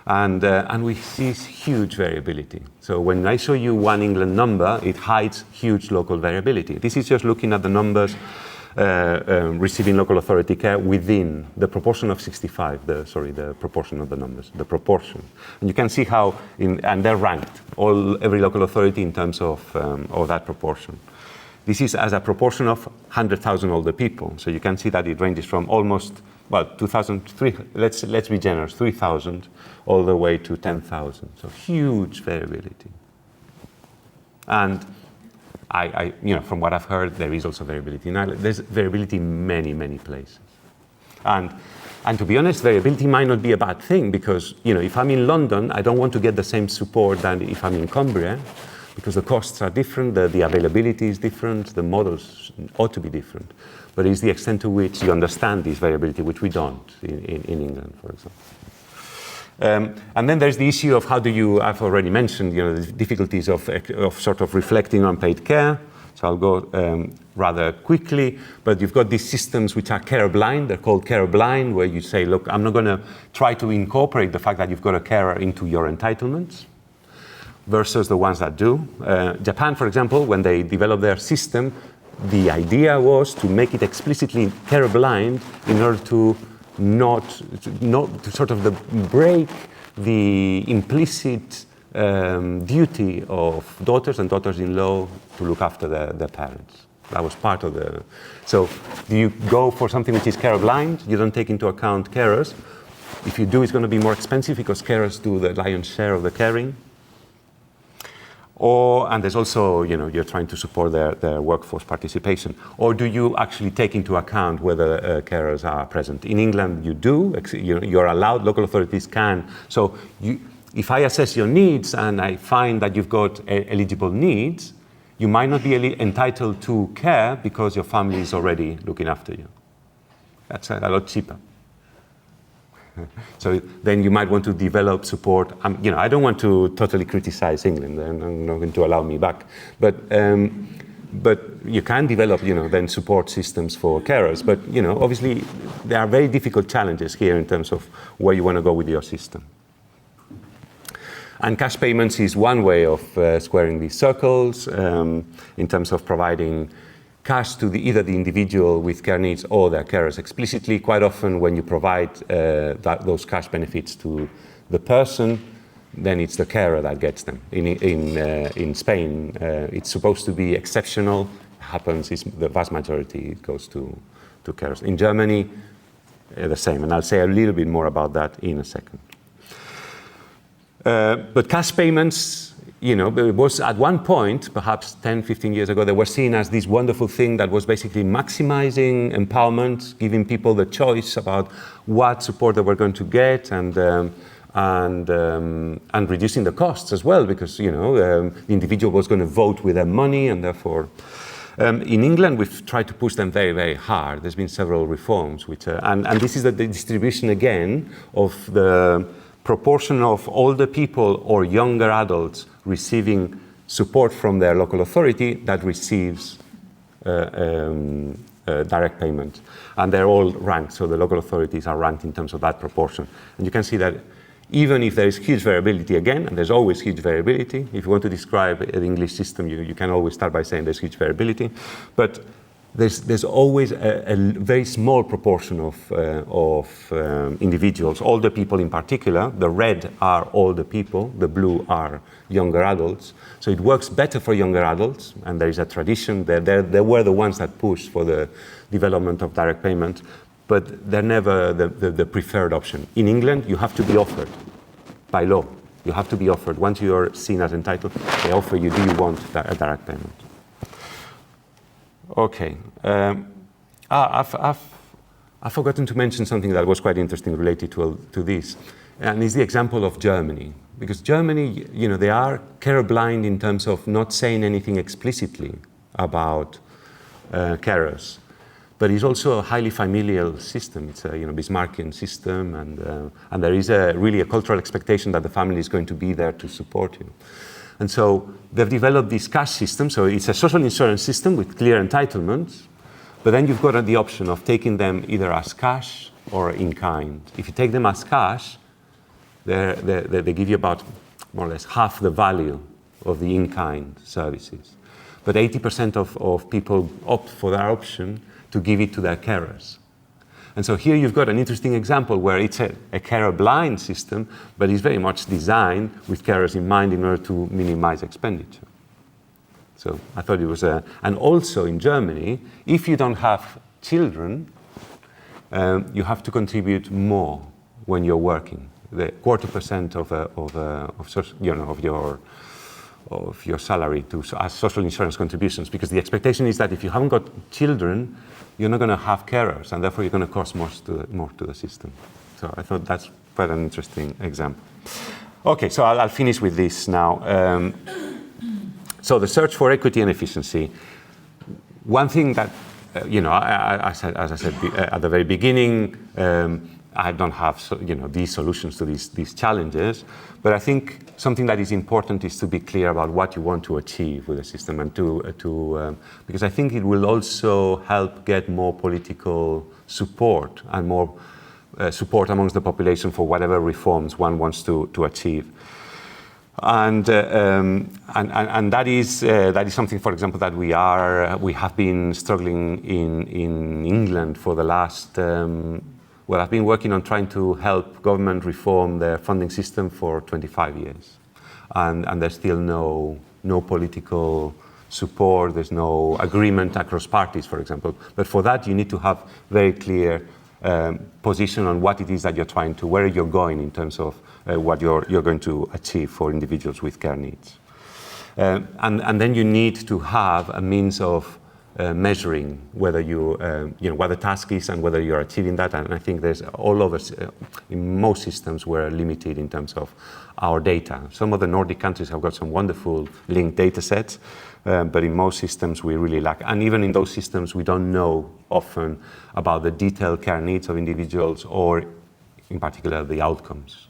And we see huge variability. So when I show you one England number, it hides huge local variability. This is just looking at the numbers receiving local authority care within the proportion of 65, the proportion of the numbers, the proportion. And you can see how, and they're ranked, every local authority in terms of that proportion. This is as a proportion of 100,000 older people. So you can see that it ranges from almost, 2,000, let's be generous, 3,000 all the way to 10,000. So huge variability. And from what I've heard, there is also variability in Ireland. There's variability in many, many places. And to be honest, variability might not be a bad thing because, if I'm in London, I don't want to get the same support than if I'm in Cumbria because the costs are different, the availability is different, the models ought to be different. But it's the extent to which you understand this variability, which we don't in England, for example. And then there's the issue of how do you, I've already mentioned, the difficulties of sort of reflecting on paid care. So I'll go rather quickly, but you've got these systems which are care blind. They're called care blind, where you say, look, I'm not going to try to incorporate the fact that you've got a carer into your entitlements, versus the ones that do. Japan, for example, when they developed their system, the idea was to make it explicitly care blind in order to not to sort of break the implicit duty of daughters and daughters-in-law to look after their parents. That was part of the... So do you go for something which is care blind? You don't take into account carers. If you do, it's going to be more expensive because carers do the lion's share of the caring. And there's also, you're trying to support their workforce participation. Or do you actually take into account whether carers are present? In England, you do. You're allowed, local authorities can. So if I assess your needs and I find that you've got eligible needs, you might not be entitled to care because your family is already looking after you. That's a lot cheaper. So then you might want to develop support. I don't want to totally criticize England, and I'm not going to allow me back. But you can develop, then support systems for carers. But obviously there are very difficult challenges here in terms of where you want to go with your system. And cash payments is one way of squaring these circles in terms of providing cash to either the individual with care needs or their carers explicitly. Quite often when you provide those cash benefits to the person, then it's the carer that gets them. In Spain, it's supposed to be exceptional. Happens is the vast majority goes to carers. In Germany, the same, and I'll say a little bit more about that in a second. But cash payments, it was at one point, perhaps 10, 15 years ago, they were seen as this wonderful thing that was basically maximizing empowerment, giving people the choice about what support they were going to get, and reducing the costs as well, because the individual was going to vote with their money, and therefore, in England we've tried to push them very, very hard. There's been several reforms, which and this is the distribution again of the proportion of older people or younger adults receiving support from their local authority that receives direct payment. And they're all ranked, so the local authorities are ranked in terms of that proportion. And you can see that even if there is huge variability again, and there's always huge variability, if you want to describe the English system, you can always start by saying there's huge variability, but there's always a very small proportion of individuals, older people in particular. The red are older people, the blue are younger adults. So it works better for younger adults, and there is a tradition. They were the ones that pushed for the development of direct payment, but they're never the preferred option. In England, you have to be offered by law. You have to be offered. Once you're seen as entitled, they offer you, do you want a direct payment? Okay. I've forgotten to mention something that was quite interesting related to this, and it's the example of Germany. Because Germany, they are care blind in terms of not saying anything explicitly about carers, but it's also a highly familial system. It's a Bismarckian system, and there is really a cultural expectation that the family is going to be there to support you. And so they've developed this cash system. So it's a social insurance system with clear entitlements, but then you've got the option of taking them either as cash or in kind. If you take them as cash, they give you about more or less half the value of the in-kind services. But 80% of people opt for that option to give it to their carers. And so here you've got an interesting example where it's a carer-blind system, but it's very much designed with carers in mind in order to minimize expenditure. So I thought it was and also in Germany, if you don't have children, you have to contribute more when you're working. The 0.25% of your salary as social insurance contributions, because the expectation is that if you haven't got children, you're not going to have carers, and therefore you're going to cost more to the system. So I thought that's quite an interesting example. Okay, so I'll finish with this now. So the search for equity and efficiency. One thing that, as I said at the very beginning, I don't have these solutions to these challenges, but I think something that is important is to be clear about what you want to achieve with the system, and because I think it will also help get more political support and more support amongst the population for whatever reforms one wants to achieve. And that is something, for example, that we have been struggling in England for the last. Well, I've been working on trying to help government reform their funding system for 25 years. And there's still no political support, there's no agreement across parties, for example. But for that, you need to have very clear position on what it is that you're trying to, where you're going in terms of what you're going to achieve for individuals with care needs. And then you need to have a means of measuring whether what the task is and whether you're achieving that. And I think there's all over, in most systems we're limited in terms of our data. Some of the Nordic countries have got some wonderful linked data sets, but in most systems we really lack. And even in those systems we don't know often about the detailed care needs of individuals, or in particular the outcomes.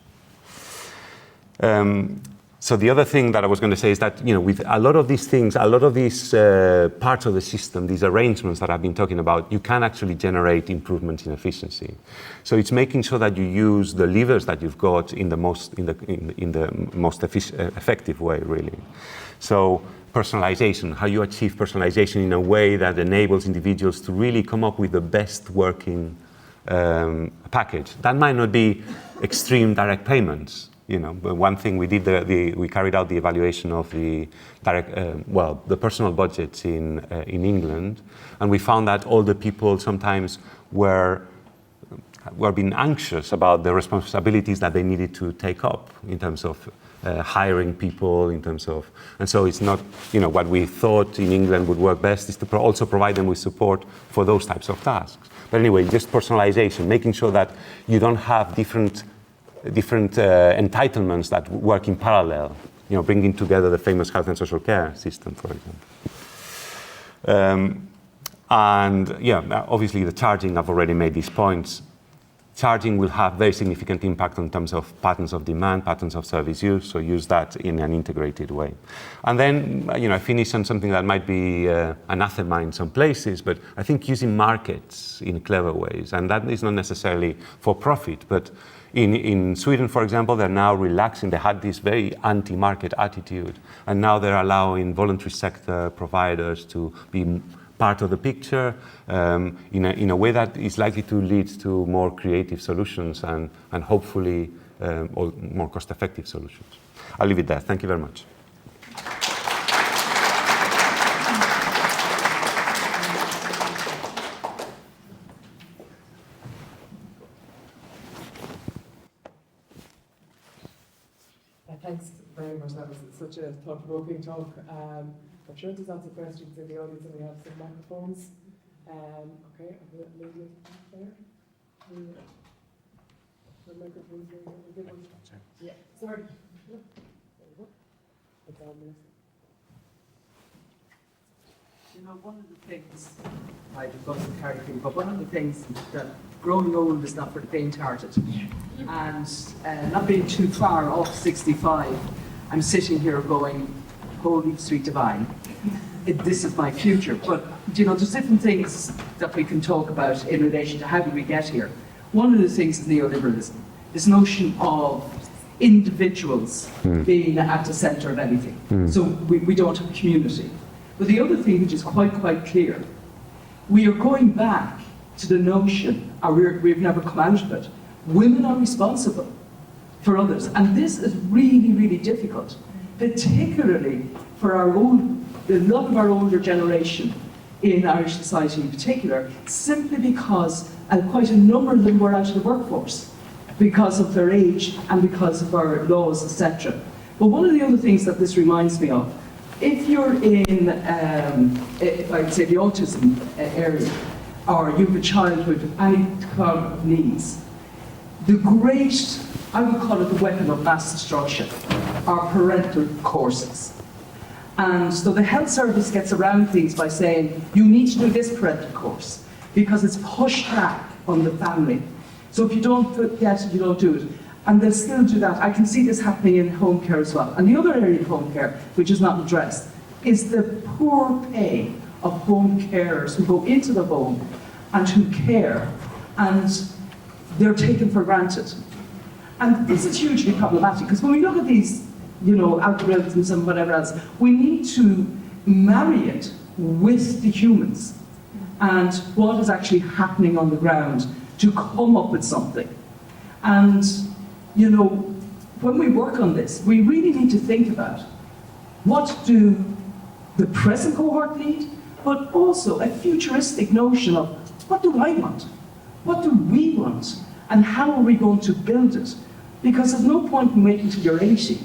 So the other thing that I was going to say is that, with a lot of these things, a lot of these parts of the system, these arrangements that I've been talking about, you can actually generate improvements in efficiency. So it's making sure that you use the levers that you've got in the most effective way, really. So personalization, how you achieve personalization in a way that enables individuals to really come up with the best working package. That might not be extreme direct payments. But one thing we did, we carried out the evaluation of the the personal budgets in England, and we found that older people sometimes were being anxious about the responsibilities that they needed to take up in terms of hiring people, and so it's not, what we thought in England would work best is to also provide them with support for those types of tasks. But anyway, just personalization, making sure that you don't have different entitlements that work in parallel, bringing together the famous health and social care system, for example. And yeah, obviously the charging, I've already made these points. Charging will have very significant impact in terms of patterns of demand, patterns of service use, so use that in an integrated way. And then, I finish on something that might be anathema in some places, but I think using markets in clever ways, and that is not necessarily for profit, but in Sweden, for example, they're now relaxing. They had this very anti-market attitude, and now they're allowing voluntary sector providers to be part of the picture in a way that is likely to lead to more creative solutions and hopefully more cost-effective solutions. I'll leave it there. Thank you very much. Thanks very much. That was such a thought-provoking talk. I'm sure there's lots of questions in the audience, and we have some microphones. Okay, I've got a lady there. The microphone's there. Yeah, sorry. It's on this. One of the things, I wasn't carrying, but one of the things that growing old is not for the faint-hearted. And not being too far off 65, I'm sitting here going, holy sweet divine, this is my future. But, there's different things that we can talk about in relation to how did we get here. One of the things is neoliberalism, this notion of individuals being at the centre of everything. So we don't have a community. But the other thing which is quite clear, we are going back to the notion, or we've never come out of it, women are responsible for others. And this is really, really difficult, particularly for a lot of our older generation in Irish society in particular, simply because quite a number of them were out of the workforce because of their age and because of our laws, etc. But one of the other things that this reminds me of, if you're in, if I'd say the autism area, or you have a child with any kind of needs, the great, I would call it the weapon of mass destruction, are parental courses. And so the health service gets around things by saying, you need to do this parental course, because it's pushed back on the family. So if you don't get it, you don't do it. And they'll still do that. I can see this happening in home care as well. And the other area of home care, which is not addressed, is the poor pay of home carers who go into the home and who care, and they're taken for granted. And this is hugely problematic, because when we look at these, algorithms and whatever else, we need to marry it with the humans and what is actually happening on the ground to come up with something. And when we work on this, we really need to think about what do the present cohort need, but also a futuristic notion of what do I want? What do we want? And how are we going to build it? Because there's no point in waiting until you're 80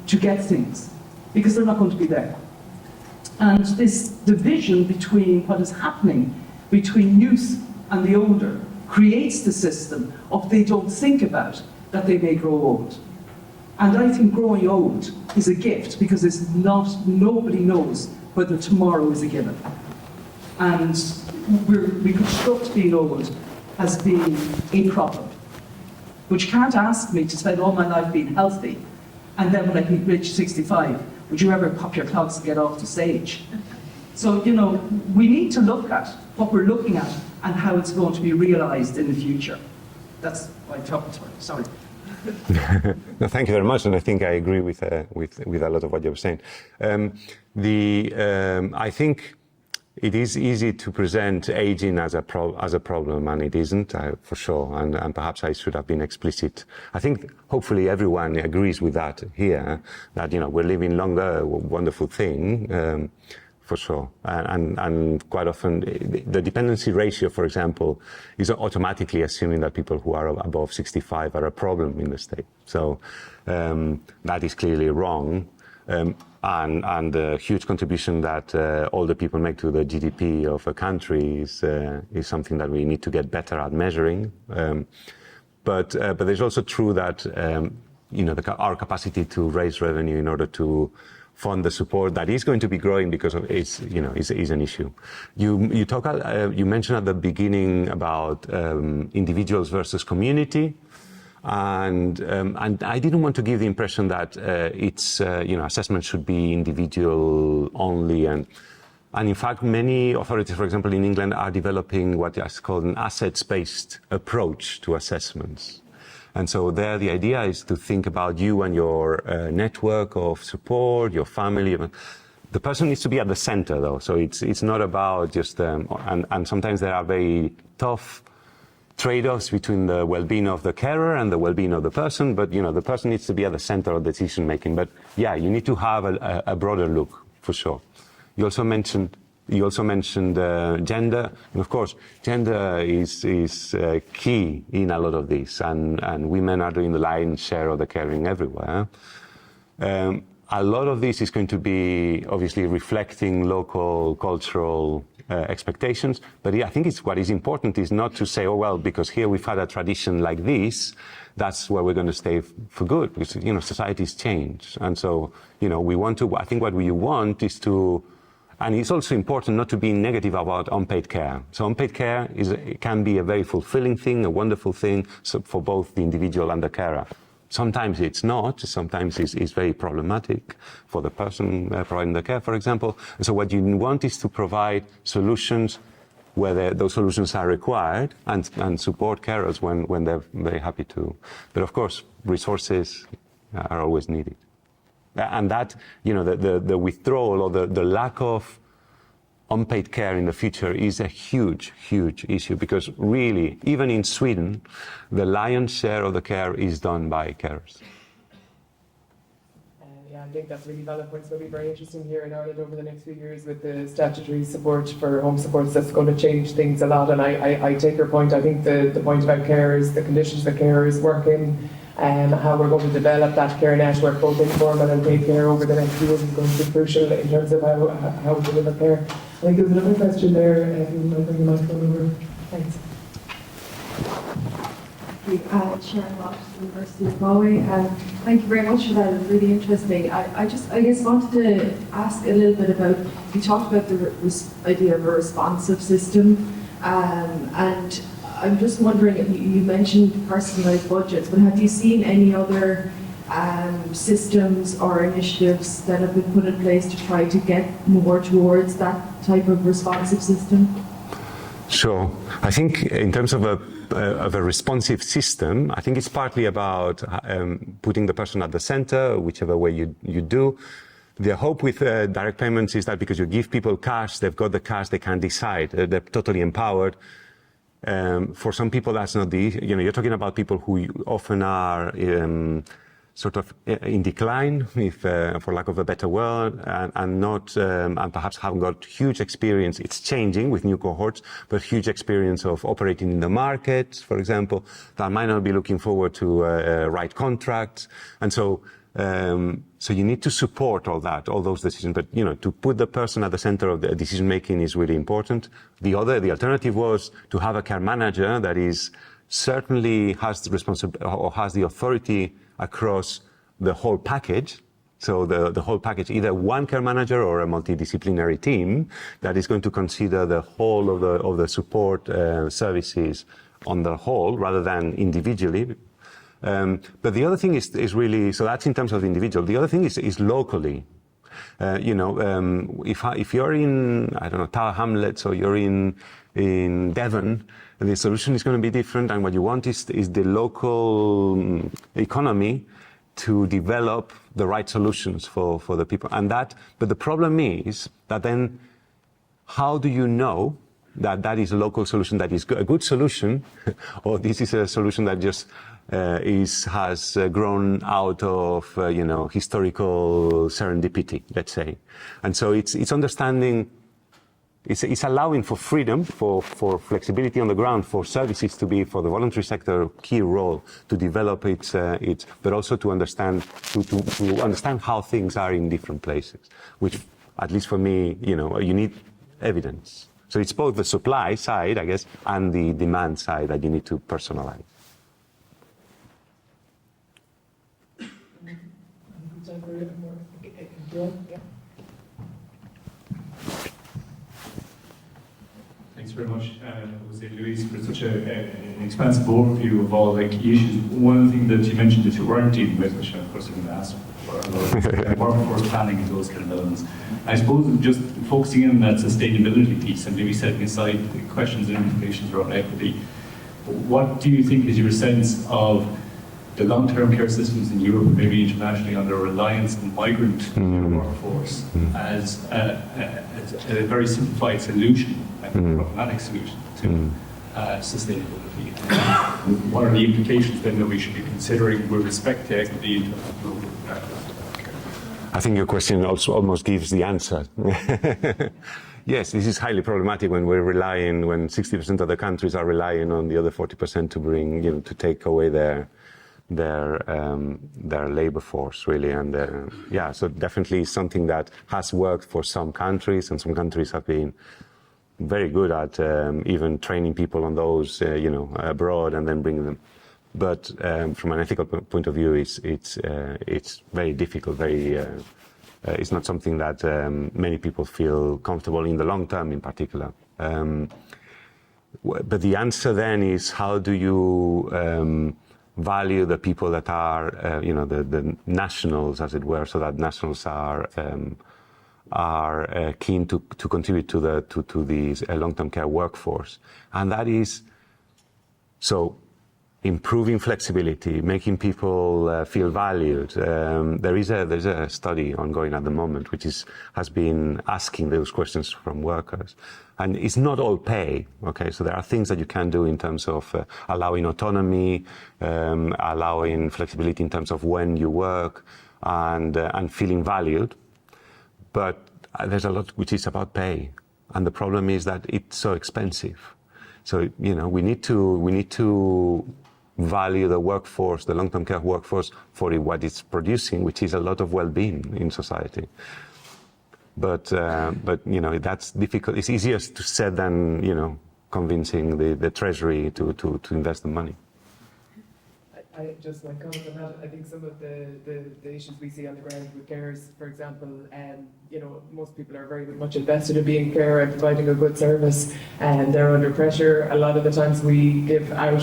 to get things, because they're not going to be there. And this division between what is happening between youth and the older creates the system of they don't think about that they may grow old. And I think growing old is a gift, because it's nobody knows whether tomorrow is a given. And we construct being old as being a problem, which can't ask me to spend all my life being healthy, and then when I reach 65, would you ever pop your clogs and get off the stage? So, we need to look at what we're looking at and how it's going to be realised in the future. That's what I'm talking about. Sorry. No, thank you very much, and I think I agree with a lot of what you were saying. I think it is easy to present aging as a problem, and it isn't, for sure. And perhaps I should have been explicit. I think hopefully everyone agrees with that here, that we're living longer, a wonderful thing, for sure. And quite often the dependency ratio, for example, is automatically assuming that people who are above 65 are a problem in the state. So that is clearly wrong. And the huge contribution that older people make to the GDP of a country is something that we need to get better at measuring. But it's also true that our capacity to raise revenue in order to fund the support that is going to be growing because of is an issue. You mentioned at the beginning about individuals versus community. And I didn't want to give the impression that assessment should be individual only, and in fact many authorities, for example in England, are developing what is called an assets-based approach to assessments. And so there the idea is to think about you and your network of support, your family. The person needs to be at the center though, so it's not about just and sometimes there are very tough trade-offs between the well-being of the carer and the well-being of the person, but the person needs to be at the center of decision making. But yeah, you need to have a broader look for sure. You also mentioned gender, and of course gender is key in a lot of this, and women are doing the lion's share of the caring everywhere. A lot of this is going to be obviously reflecting local cultural expectations, but I think what is important is not to say, oh well, because here we've had a tradition like this, that's where we're going to stay for good, because societies change, and so we want to. I think what we want is to, and it's also important not to be negative about unpaid care. So unpaid care can be a very fulfilling thing, a wonderful thing for both the individual and the carer. Sometimes it's not. Sometimes it's very problematic for the person providing the care, for example. And so what you want is to provide solutions where those solutions are required and support carers when they're very happy to. But of course, resources are always needed. And that, the withdrawal or the lack of unpaid care in the future is a huge, huge issue, because really, even in Sweden, the lion's share of the care is done by carers. Yeah, I think that's really valid points. It's going to be very interesting here in Ireland over the next few years with the statutory support for home supports. That's going to change things a lot. And I take your point. I think the point about carers, the conditions that carers work in, and how we're going to develop that care network, both informal and paid care, over the next few years is going to be crucial in terms of how we deliver care. I think there's another question there. I'll bring the microphone over. Thanks. Sharon Watt, University of Galway. Thank you very much for that. It was really interesting. I guess wanted to ask a little bit about, you talked about the idea of a responsive system, and I'm just wondering, you mentioned personalised budgets, but have you seen any other systems or initiatives that have been put in place to try to get more towards that type of responsive system? Sure. I think in terms of a responsive system, I think it's partly about putting the person at the center, whichever way you do. The hope with direct payments is that because you give people cash, they've got the cash, they can decide, they're totally empowered. For some people, that's not you're talking about people who often are sort of in decline, for lack of a better word, and not, and perhaps haven't got huge experience. It's changing with new cohorts, but huge experience of operating in the market, for example, that might not be looking forward to write contracts. And so you need to support all those decisions, but to put the person at the center of the decision making is really important. The alternative was to have a care manager that certainly has the responsibility or has the authority across the whole package. So the whole package, either one care manager or a multidisciplinary team that is going to consider the whole of the support services on the whole rather than individually. But the other thing is really, so that's in terms of the individual. The other thing is locally. If you're in, I don't know, Tower Hamlets, or you're in Devon, the solution is going to be different, and what you want is the local economy to develop the right solutions for the people. But the problem is that then how do you know that that is a local solution that is a good solution, or this is a solution that just has grown out of historical serendipity, let's say. And so it's understanding, it's allowing for freedom, for flexibility on the ground, for services to be, for the voluntary sector, a key role to develop its but also to understand how things are in different places, which, at least for me, you need evidence. So it's both the supply side, I guess, and the demand side that you need to personalize. Thanks very much, José Luis, for such an expansive overview of all the key issues. One thing that you mentioned that you weren't dealing with, which of course I'm going to ask for, workforce planning and those kind of elements. I suppose just focusing in on that sustainability piece and maybe setting aside the questions and implications around equity, what do you think is your sense of the long-term care systems in Europe, maybe internationally, on their reliance on migrant workforce as a very simplified solution, a problematic solution to sustainability? What are the implications then that we should be considering with respect to equity in terms of global practice? I think your question also almost gives the answer. Yes, this is highly problematic when we're relying, when 60% of the countries are relying on the other 40% to bring, to take away their labor force, really. And so definitely something that has worked for some countries, and some countries have been very good at even training people on those, abroad and then bringing them. But from an ethical point of view, it's very difficult. It's not something that many people feel comfortable in the long term, in particular. But the answer then is, how do you value the people that are, the nationals, as it were, so that nationals are keen to contribute to the long-term care workforce, and that is so improving flexibility, making people feel valued. There's a study ongoing at the moment which has been asking those questions from workers, and it's not all pay. Okay, so there are things that you can do in terms of allowing autonomy, allowing flexibility in terms of when you work, and feeling valued. But there's a lot which is about pay, and the problem is that it's so expensive. So we need to value the workforce, the long-term care workforce, for what it's producing, which is a lot of well-being in society. But that's difficult. It's easier to say than convincing the treasury to invest the money. I just want to comment on that. I think some of the issues we see on the ground with carers, for example, most people are very much invested in being care and providing a good service, and they're under pressure. A lot of the times we give out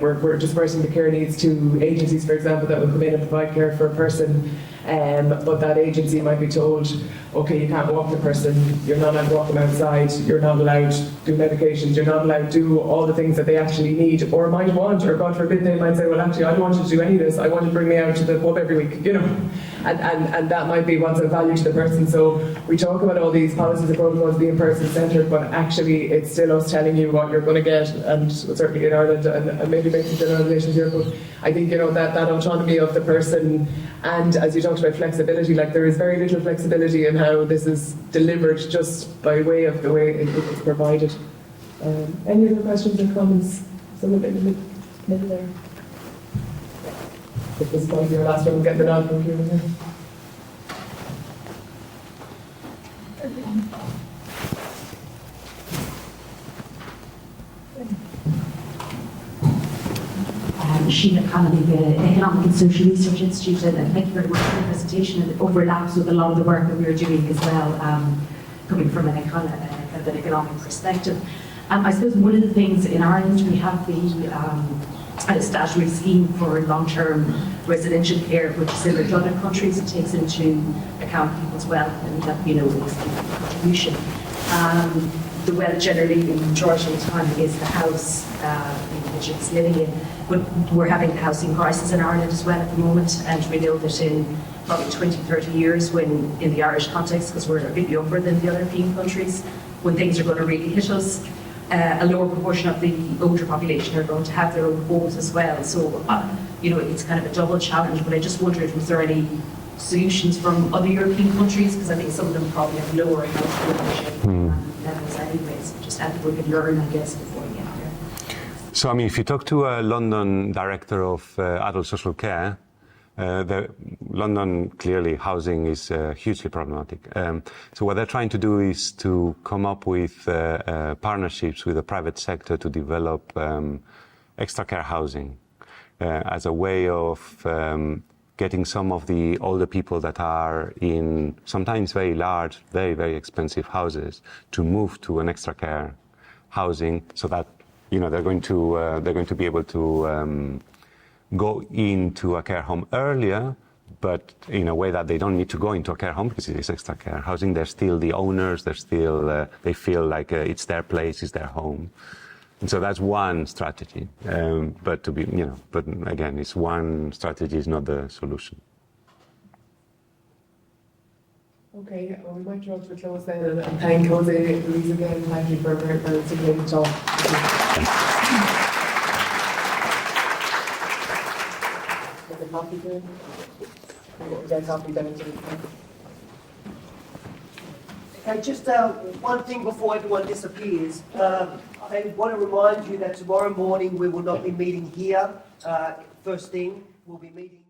we're dispersing the care needs to agencies, for example, that will come in and provide care for a person. But that agency might be told, okay, you can't walk the person, you're not allowed to walk them outside, you're not allowed to do medications, you're not allowed to do all the things that they actually need or might want, or God forbid they might say, well, actually I don't want you to do any of this, I want you to bring me out to the pub every week, and that might be what's of value to the person. So we talk about all these policies and protocols being person-centred, but actually it's still us telling you what you're going to get, and certainly in Ireland, and maybe make some generalisations here, but I think that autonomy of the person, and as you talked about flexibility, there is very little flexibility in how this is delivered just by way of the way it's provided. Any other questions or comments? Someone in the middle there. If this might be your last one, get the nod from here. Sheena Connolly, the Economic and Social Research Institute, and thank you very much for the presentation. It overlaps with a lot of the work that we're doing as well, coming from an economic perspective. I suppose one of the things in Ireland, we have the statutory scheme for long-term residential care, which is similar to other countries. It takes into account people's wealth and that, makes a contribution. The wealth generally, in the majority of the time, is the house, individuals living in. But we're having a housing crisis in Ireland as well at the moment, and we know that in probably 20, 30 years, when in the Irish context, because we're a bit younger than the other European countries, when things are going to really hit us, a lower proportion of the older population are going to have their own homes as well. So, it's kind of a double challenge, but I just wondered, was there any solutions from other European countries? Because I think some of them probably have lower health ownership levels anyways. Just had to look at learn, I guess, before you get there. So, I mean, if you talk to a London director of adult social care, London, clearly, housing is hugely problematic. So what they're trying to do is to come up with partnerships with the private sector to develop extra care housing as a way of getting some of the older people that are in sometimes very large, very, very expensive houses to move to an extra care housing, so that they're going to be able to go into a care home earlier, but in a way that they don't need to go into a care home because it is extra care housing. They're still the owners. They're still they feel like it's their place, it's their home, and so that's one strategy. But again, it's one strategy is not the solution. Okay, well, we might draw to a close then, and thank José Luis again. Thank you for a significant talk. Copy there. Get a copy then into Okay, just one thing before everyone disappears. I want to remind you that tomorrow morning we will not be meeting here. First thing, we'll be meeting